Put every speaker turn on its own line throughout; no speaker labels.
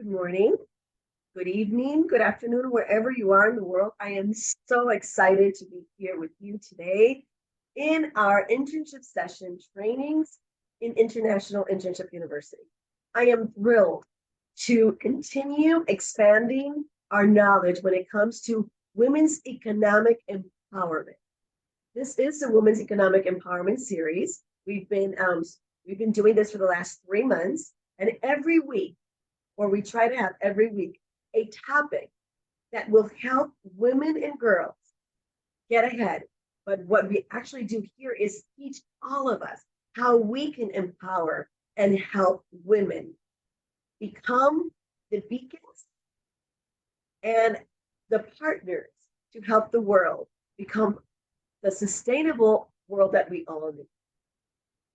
Good morning, good evening, good afternoon, wherever you are in the world. I am so excited to be here with you today in our internship session, Trainings in International Internship University. I am thrilled to continue expanding our knowledge when it comes to women's economic empowerment. This is the Women's Economic Empowerment series. We've been doing this for the last 3 months, and every week, or we try to have every week, a topic that will help women and girls get ahead. But what we actually do here is teach all of us how we can empower and help women become the beacons and the partners to help the world become the sustainable world that we all need.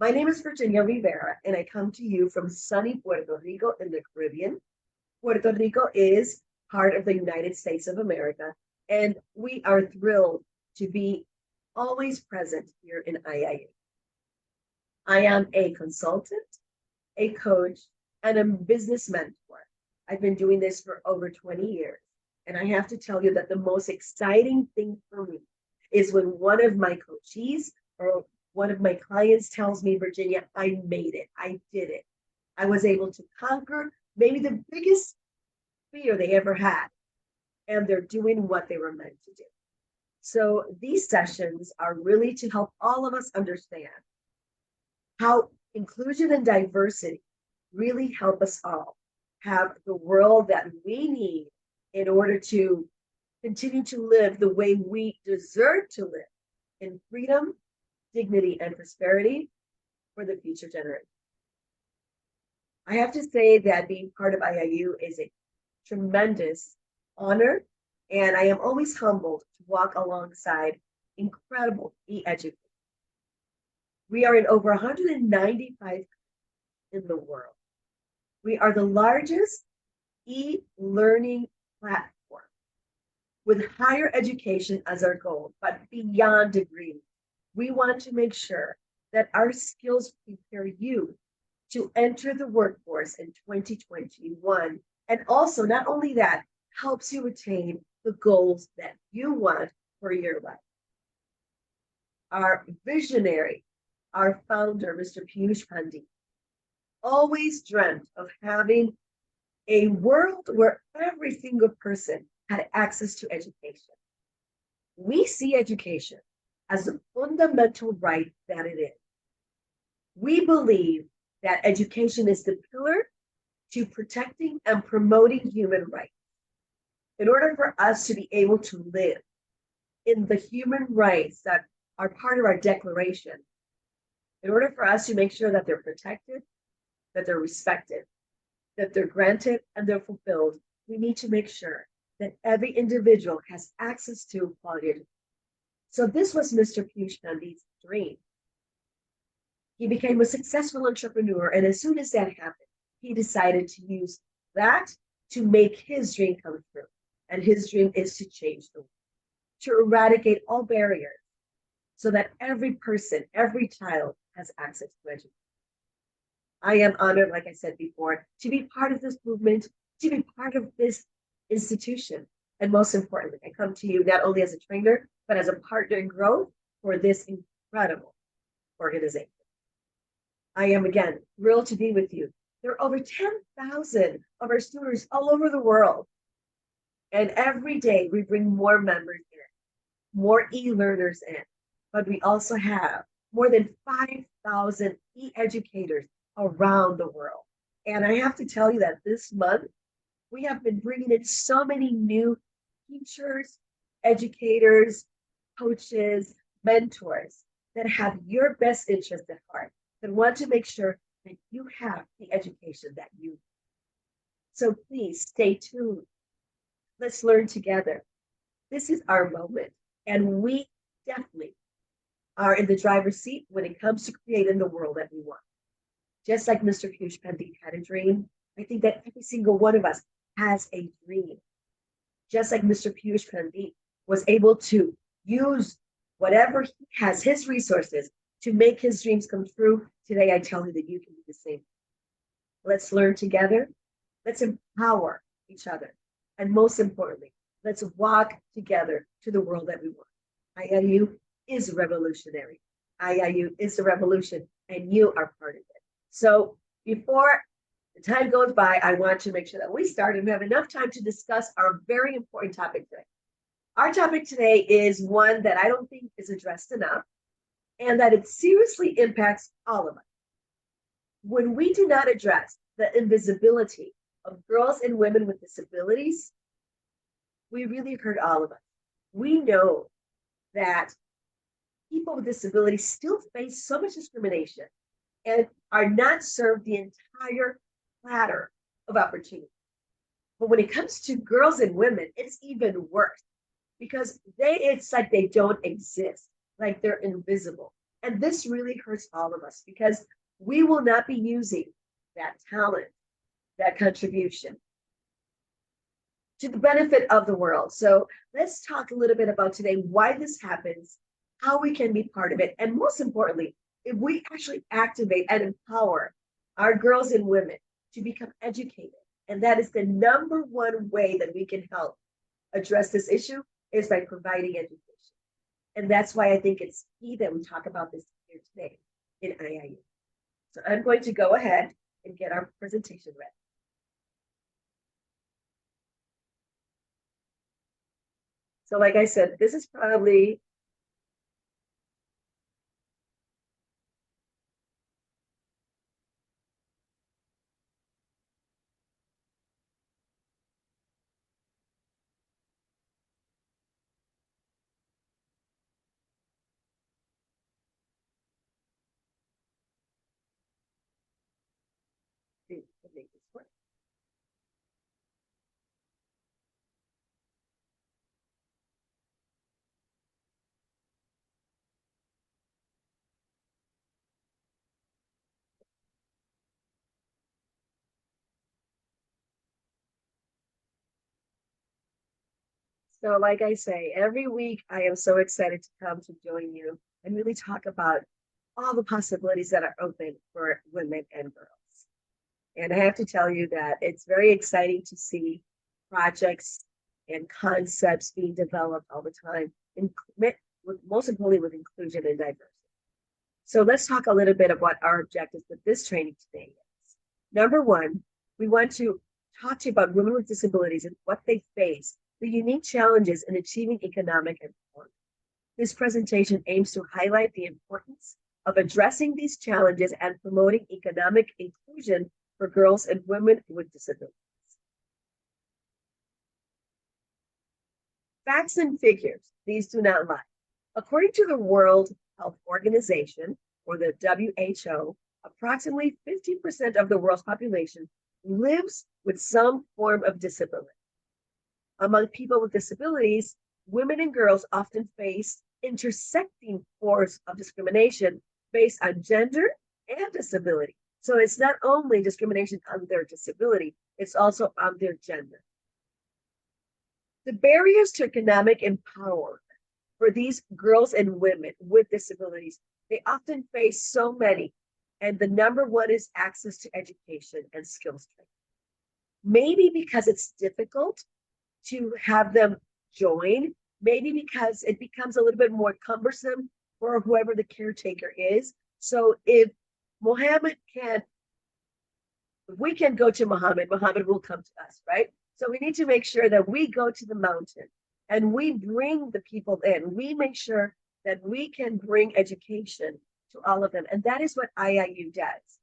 My name is Virginia Rivera, and I come to you from sunny Puerto Rico in the Caribbean. Puerto Rico is part of the United States of America, and we are thrilled to be always present here in IIU. I am a consultant, a coach, and a business mentor. I've been doing this for over 20 years, and I have to tell you that the most exciting thing for me is when one of my coachees or one of my clients tells me, Virginia, I made it. I did it. I was able to conquer maybe the biggest fear they ever had, and they're doing what they were meant to do. So these sessions are really to help all of us understand how inclusion and diversity really help us all have the world that we need in order to continue to live the way we deserve to live in freedom, dignity, and prosperity for the future generation. I have to say that being part of IIU is a tremendous honor, and I am always humbled to walk alongside incredible e-educators. We are in over 195 in the world. We are the largest e-learning platform with higher education as our goal, but beyond degrees. We want to make sure that our skills prepare you to enter the workforce in 2021. And also, not only that, helps you attain the goals that you want for your life. Our visionary, our founder, Mr. Piyush Pandit, always dreamt of having a world where every single person had access to education. We see education as a fundamental right that it is. We believe that education is the pillar to protecting and promoting human rights. In order for us to be able to live in the human rights that are part of our declaration, in order for us to make sure that they're protected, that they're respected, that they're granted, and they're fulfilled, we need to make sure that every individual has access to quality education. So this was Mr. Piyush Pandit's dream. He became a successful entrepreneur, and as soon as that happened, he decided to use that to make his dream come true. And his dream is to change the world, to eradicate all barriers so that every person, every child has access to education. I am honored, like I said before, to be part of this movement, to be part of this institution. And most importantly, I come to you not only as a trainer, but as a partner in growth for this incredible organization. I am again thrilled to be with you. There are over 10,000 of our students all over the world. And every day we bring more members in, more e-learners in, but we also have more than 5,000 e-educators around the world. And I have to tell you that this month, we have been bringing in so many new teachers, educators, coaches, mentors that have your best interest at heart, that want to make sure that you have the education that you need. So please stay tuned. Let's learn together. This is our moment, and we definitely are in the driver's seat when it comes to creating the world that we want. Just like Mr. Piyush Pandit had a dream, I think that every single one of us has a dream. Just like Mr. Piyush Pandit was able to use whatever he has, his resources, to make his dreams come true, today I tell you that you can do the same. Let's learn together. Let's empower each other. And most importantly, let's walk together to the world that we want. IIU is revolutionary. IIU is the revolution, and you are part of it. So before the time goes by, I want to make sure that we start and we have enough time to discuss our very important topic today. Our topic today is one that I don't think is addressed enough, and that it seriously impacts all of us. When we do not address the invisibility of girls and women with disabilities, we really hurt all of us. We know that people with disabilities still face so much discrimination and are not served the entire platter of opportunity. But when it comes to girls and women, it's even worse because it's like they don't exist, like they're invisible. And this really hurts all of us because we will not be using that talent, that contribution to the benefit of the world. So let's talk a little bit about today why this happens, how we can be part of it, and most importantly, if we actually activate and empower our girls and women to become educated. And that is the number one way that we can help address this issue is by providing education. And that's why I think it's key that we talk about this here today in IIU. So I'm going to go ahead and get our presentation ready. So like I said, this is probably to make this work. So like I say, every week I am so excited to come to join you and really talk about all the possibilities that are open for women and girls. And I have to tell you that it's very exciting to see projects and concepts being developed all the time, most importantly with inclusion and diversity. So let's talk a little bit about our objectives with this training today. Number one, we want to talk to you about women with disabilities and what they face, the unique challenges in achieving economic empowerment. This presentation aims to highlight the importance of addressing these challenges and promoting economic inclusion for girls and women with disabilities. Facts and figures, these do not lie. According to the World Health Organization, or the WHO, approximately 50% of the world's population lives with some form of disability. Among people with disabilities, women and girls often face intersecting forms of discrimination based on gender and disability. So it's not only discrimination on their disability, it's also on their gender. The barriers to economic empowerment for these girls and women with disabilities, they often face so many. And the number one is access to education and skills training. Maybe because it's difficult to have them join, maybe because it becomes a little bit more cumbersome for whoever the caretaker is. So if we can go to Muhammad will come to us, right? So we need to make sure that we go to the mountain and we bring the people in. We make sure that we can bring education to all of them. And that is what IIU does.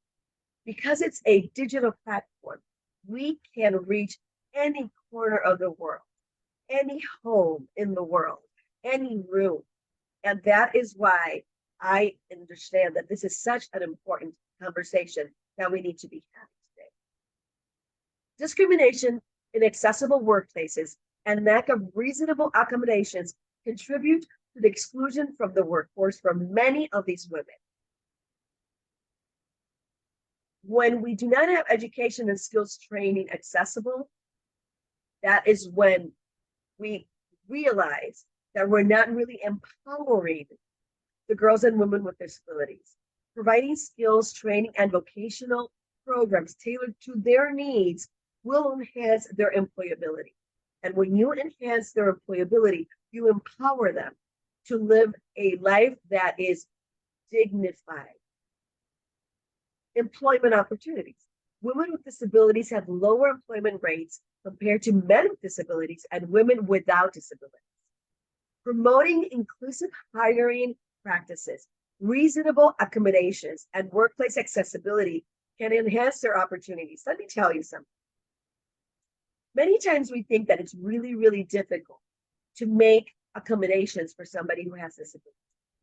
Because it's a digital platform, we can reach any corner of the world, any home in the world, any room. And that is why I understand that this is such an important conversation that we need to be having today. Discrimination in accessible workplaces and lack of reasonable accommodations contribute to the exclusion from the workforce for many of these women. When we do not have education and skills training accessible, that is when we realize that we're not really empowering the girls and women with disabilities. Providing skills, training, and vocational programs tailored to their needs will enhance their employability. And when you enhance their employability, you empower them to live a life that is dignified. Employment opportunities. Women with disabilities have lower employment rates compared to men with disabilities and women without disabilities. Promoting inclusive hiring practices, reasonable accommodations, and workplace accessibility can enhance their opportunities. Let me tell you something. Many times we think that it's really, really difficult to make accommodations for somebody who has disabilities.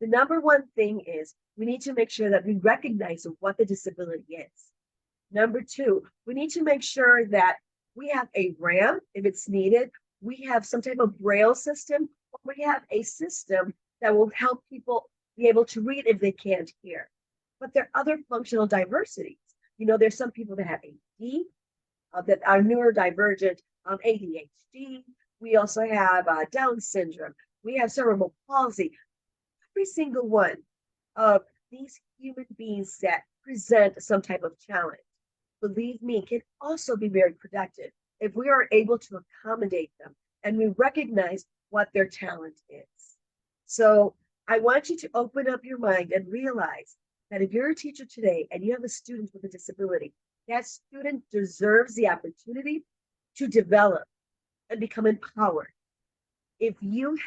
The number one thing is we need to make sure that we recognize what the disability is. Number two, we need to make sure that we have a ramp if it's needed. We have some type of braille system, or we have a system that will help people be able to read if they can't hear. But there are other functional diversities. You know, there's some people that have ADD, that are neurodivergent, ADHD. We also have Down syndrome. We have cerebral palsy. Every single one of these human beings that present some type of challenge, believe me, can also be very productive if we are able to accommodate them and we recognize what their talent is. So I want you to open up your mind and realize that if you're a teacher today and you have a student with a disability, that student deserves the opportunity to develop and become empowered. If you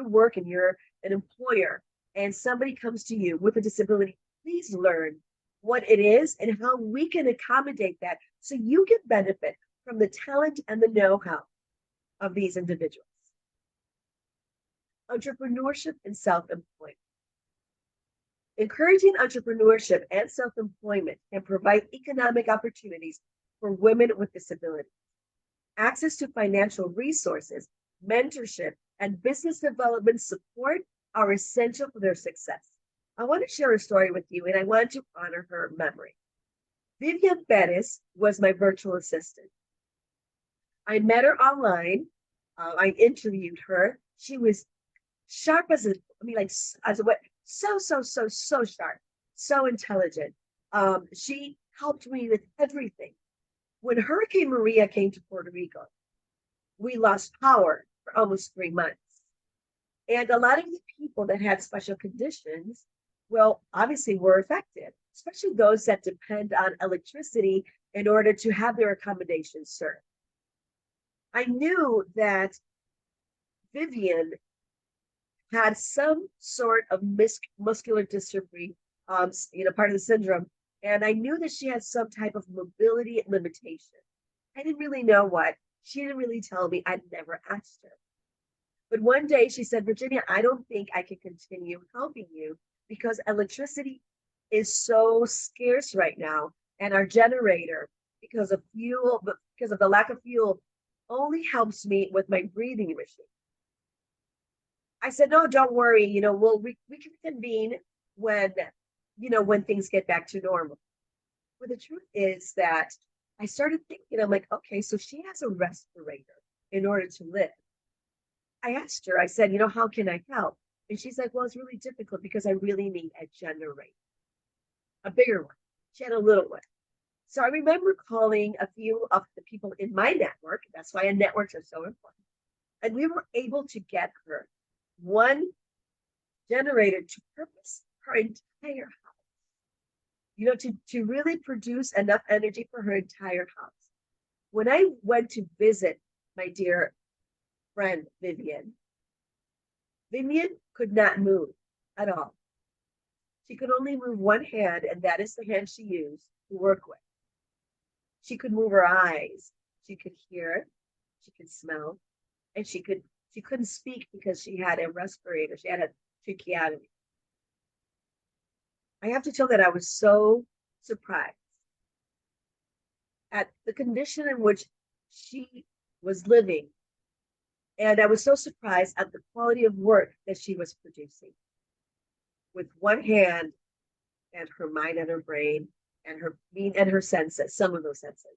work and you're an employer and somebody comes to you with a disability, please learn what it is and how we can accommodate that so you can benefit from the talent and the know-how of these individuals. Entrepreneurship and self-employment. Encouraging entrepreneurship and self-employment can provide economic opportunities for women with disabilities. Access to financial resources, mentorship, and business development support are essential for their success. I want to share a story with you, and I want to honor her memory. Vivian Perez was my virtual assistant. I met her online. I interviewed her. She was sharp as so sharp, so intelligent. She helped me with everything. When Hurricane Maria came to Puerto Rico, we lost power for almost 3 months. And a lot of the people that had special conditions, well, obviously were affected, especially those that depend on electricity in order to have their accommodations served. I knew that Vivian had some sort of muscular dystrophy, part of the syndrome. And I knew that she had some type of mobility limitation. I didn't really know what. She didn't really tell me. I'd never asked her. But one day she said, Virginia, I don't think I can continue helping you because electricity is so scarce right now. And our generator, because of the lack of fuel, only helps me with my breathing machine. I said, no, don't worry. We can convene when things get back to normal. But the truth is that I started thinking, I'm like, okay, so she has a respirator in order to live. I asked her, I said, how can I help? And she's like, well, it's really difficult because I really need a generator, a bigger one. She had a little one. So I remember calling a few of the people in my network. That's why networks are so important. And we were able to get her one generator to purpose her entire house, to really produce enough energy for her entire house. When I went to visit my dear friend, Vivian could not move at all. She could only move one hand, and that is the hand she used to work with. She could move her eyes. She could hear, she could smell, and she couldn't speak because she had a respirator. She had a tracheotomy. I have to tell that I was so surprised at the condition in which she was living. And I was so surprised at the quality of work that she was producing with one hand and her mind and her brain and her senses, some of those senses.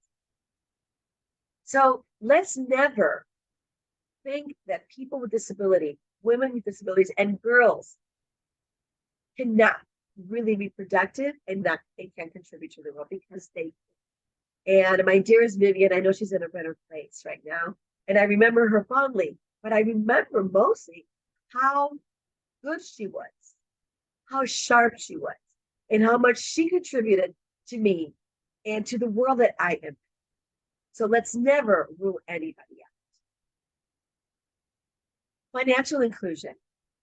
So let's never think that people with disability, women with disabilities, and girls cannot really be productive and that they can contribute to the world, because they can. And my dearest Vivian, I know she's in a better place right now. And I remember her fondly, but I remember mostly how good she was, how sharp she was, and how much she contributed to me and to the world that I am. So let's never rule anybody out. Financial inclusion.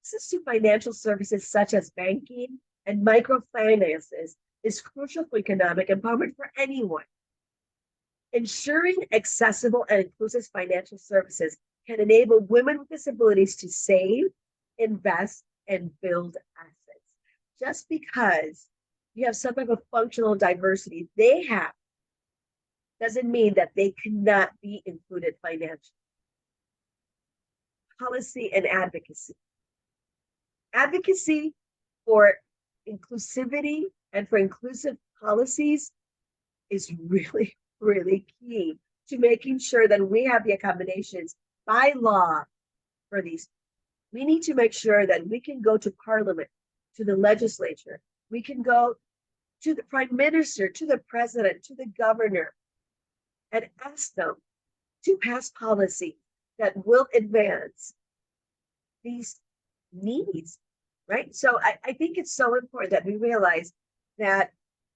Access to financial services such as banking and microfinances is crucial for economic empowerment for anyone. Ensuring accessible and inclusive financial services can enable women with disabilities to save, invest, and build assets. Just because you have some type of functional diversity they have doesn't mean that they cannot be included financially. Policy and advocacy. Advocacy for inclusivity and for inclusive policies is really, really key to making sure that we have the accommodations by law for these. We need to make sure that we can go to Parliament, to the legislature, we can go to the Prime Minister, to the President, to the Governor, and ask them to pass policy that will advance these needs, right? So I think it's so important that we realize that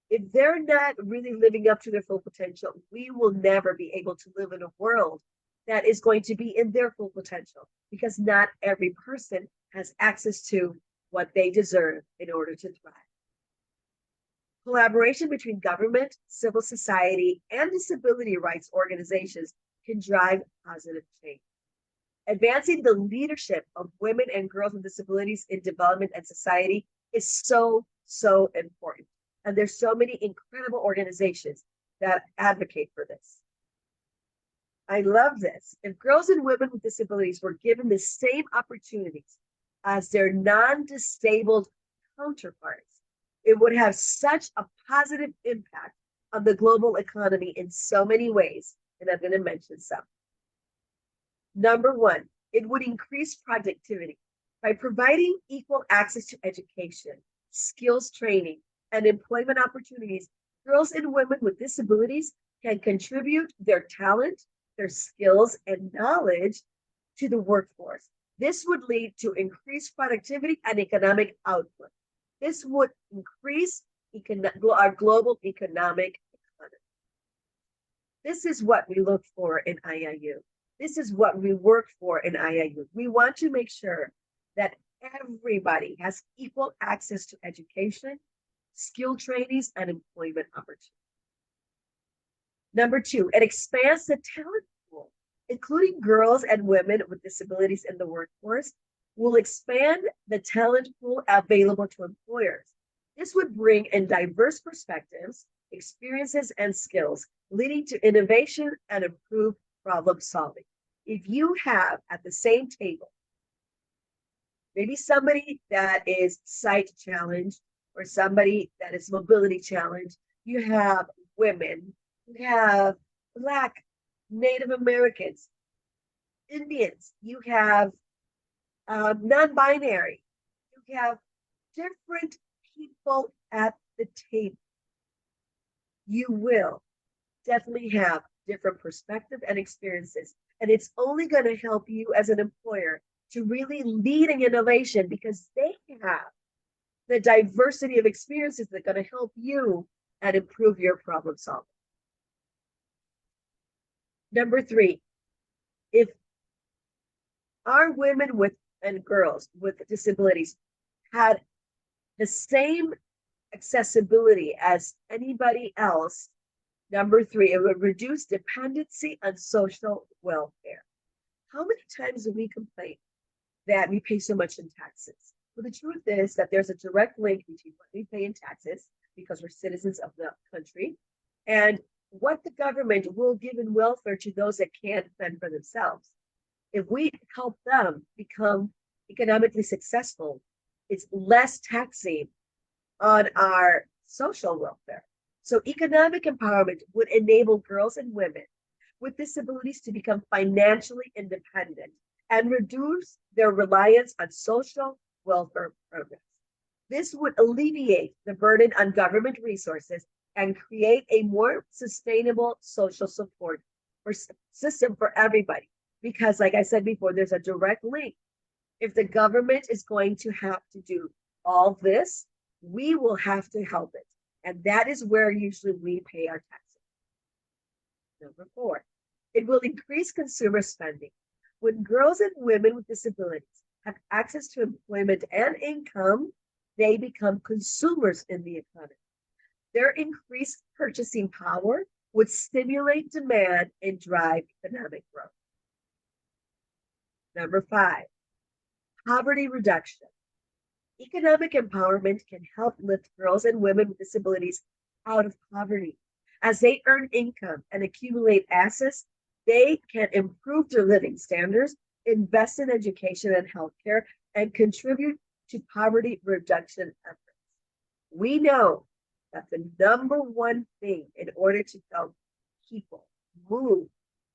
if they're not really living up to their full potential, we will never be able to live in a world that is going to be in their full potential, because not every person has access to what they deserve in order to thrive. Collaboration between government, civil society, and disability rights organizations can drive positive change. Advancing the leadership of women and girls with disabilities in development and society is so, so important. And there's so many incredible organizations that advocate for this. I love this. If girls and women with disabilities were given the same opportunities as their non-disabled counterparts, it would have such a positive impact on the global economy in so many ways. And I'm going to mention some. Number one, it would increase productivity by providing equal access to education, skills training, and employment opportunities. Girls and women with disabilities can contribute their talent, their skills, and knowledge to the workforce. This would lead to increased productivity and economic output. This would increase our global economic economy. This is what we look for in IIU. This is what we work for in IIU. We want to make sure that everybody has equal access to education, skill trainings, and employment opportunities. Number two, it expands the talent pool, including girls and women with disabilities in the workforce, will expand the talent pool available to employers. This would bring in diverse perspectives, experiences, and skills, leading to innovation and improved problem solving. If you have at the same table, maybe somebody that is sight challenged or somebody that is mobility challenged, you have women, you have Black, Native Americans, Indians, you have non-binary, you have different people at the table. You will definitely have different perspectives and experiences. And it's only going to help you as an employer to really lead in innovation, because they have the diversity of experiences that are going to help you and improve your problem solving. Number three, if our women and girls with disabilities had the same accessibility as anybody else, number three, it would reduce dependency on social welfare. How many times do we complain that we pay so much in taxes? Well, the truth is that there's a direct link between what we pay in taxes, because we're citizens of the country, and what the government will give in welfare to those that can't fend for themselves. If we help them become economically successful, it's less taxing on our social welfare. So economic empowerment would enable girls and women with disabilities to become financially independent and reduce their reliance on social welfare programs. This would alleviate the burden on government resources and create a more sustainable social support system for everybody. Because, like I said before, there's a direct link. If the government is going to have to do all this, we will have to help it. And that is where usually we pay our taxes. Number 4, it will increase consumer spending. When girls and women with disabilities have access to employment and income, they become consumers in the economy. Their increased purchasing power would stimulate demand and drive economic growth. Number 5, poverty reduction. Economic empowerment can help lift girls and women with disabilities out of poverty. As they earn income and accumulate assets, they can improve their living standards, invest in education and healthcare, and contribute to poverty reduction efforts. We know that the number one thing in order to help people move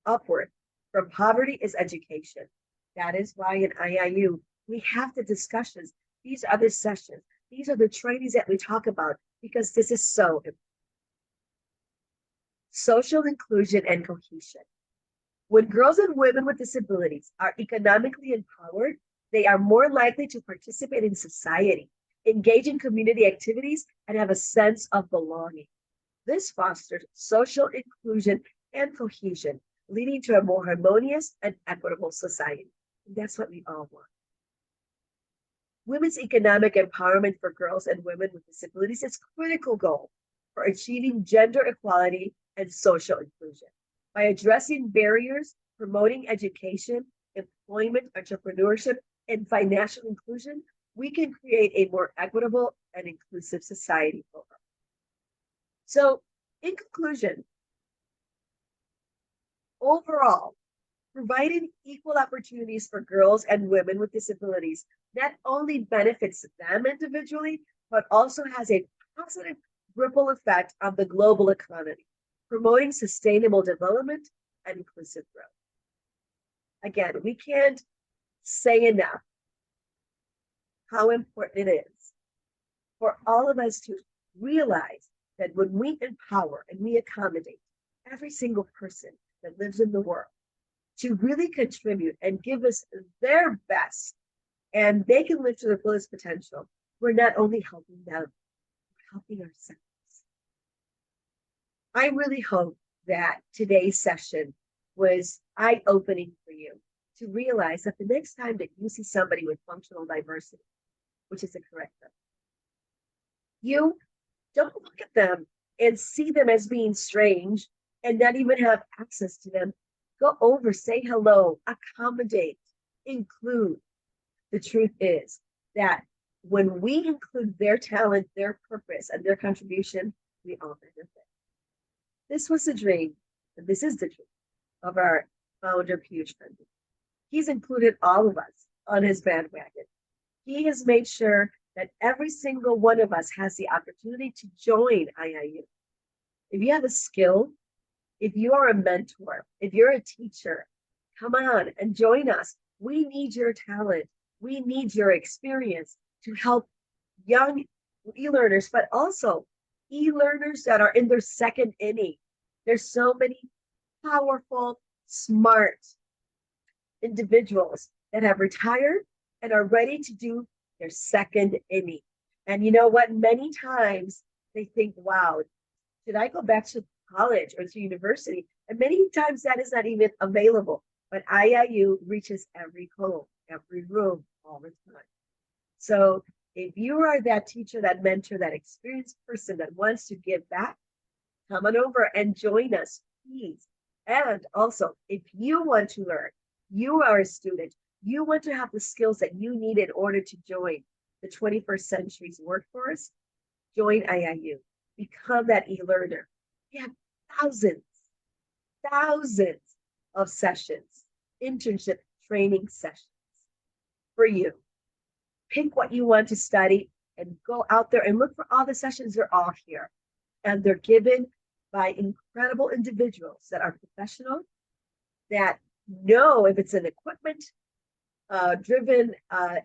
upward from poverty is education. That is why in IIU, we have the discussions. These are the sessions. These are the trainings that we talk about because this is so important. Social inclusion and cohesion. When girls and women with disabilities are economically empowered, they are more likely to participate in society, engage in community activities, and have a sense of belonging. This fosters social inclusion and cohesion, leading to a more harmonious and equitable society. And that's what we all want. Women's economic empowerment for girls and women with disabilities is a critical goal for achieving gender equality and social inclusion. By addressing barriers, promoting education, employment, entrepreneurship, and financial inclusion, we can create a more equitable and inclusive society overall. So, in conclusion, overall, providing equal opportunities for girls and women with disabilities not only benefits them individually, but also has a positive ripple effect on the global economy, promoting sustainable development and inclusive growth. Again, we can't say enough how important it is for all of us to realize that when we empower and we accommodate every single person that lives in the world to really contribute and give us their best, and they can live to their fullest potential, we're not only helping them, we're helping ourselves. I really hope that today's session was eye-opening for you to realize that the next time that you see somebody with functional diversity, which is a correct term, you don't look at them and see them as being strange and not even have access to them. Go over, say hello, accommodate, include. The truth is that when we include their talent, their purpose, and their contribution, we all benefit. This was the dream, and this is the dream of our founder, Piyush Pandit. He's included all of us on his bandwagon. He has made sure that every single one of us has the opportunity to join IIU. If you have a skill, if you are a mentor, if you're a teacher, come on and join us. We need your talent. We need your experience to help young e-learners, but also e-learners that are in their second inning. There's so many powerful, smart individuals that have retired and are ready to do their second inning. And you know what? Many times they think, wow, should I go back to college or to university? And many times that is not even available. But IIU reaches every home, every room, all the time. So if you are that teacher, that mentor, that experienced person that wants to give back, come on over and join us, please. And also, if you want to learn, you are a student, you want to have the skills that you need in order to join the 21st century's workforce, join IIU. Become that e-learner. We have thousands of sessions, internship training sessions for you. Pick what you want to study and go out there and look for all the sessions. They're all here. And they're given by incredible individuals that are professional, that know if it's an equipment driven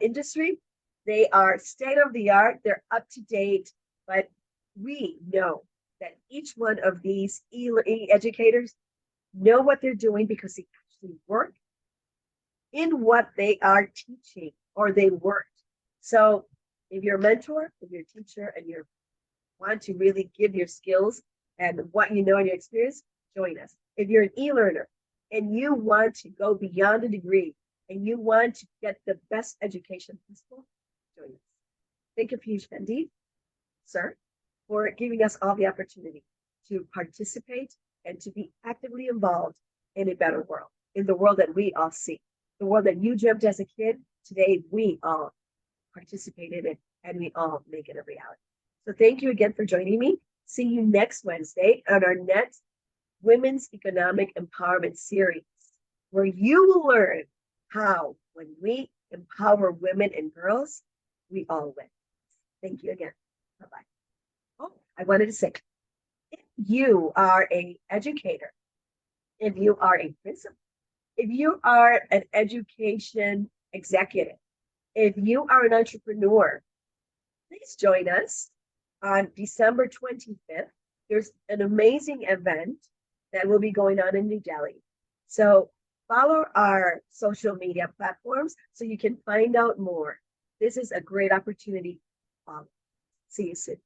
industry, they are state of the art, they're up to date, but we know that each one of these educators know what they're doing because they actually work in what they are teaching or they worked. So if you're a mentor, if you're a teacher, and you want to really give your skills and what you know and your experience, join us. If you're an e-learner and you want to go beyond a degree and you want to get the best education possible, join us. Thank you, Piyush Pandit, sir, for giving us all the opportunity to participate and to be actively involved in a better world, in the world that we all see. The world that you dreamt as a kid, today we all participate in it and we all make it a reality. So thank you again for joining me. See you next Wednesday on our next Women's Economic Empowerment Series, where you will learn how when we empower women and girls, we all win. Thank you again. Bye-bye. Oh, I wanted to say, if you are an educator, if you are a principal, if you are an education executive, if you are an entrepreneur, please join us on December 25th. There's an amazing event that will be going on in New Delhi. So follow our social media platforms so you can find out more. This is a great opportunity. See you soon.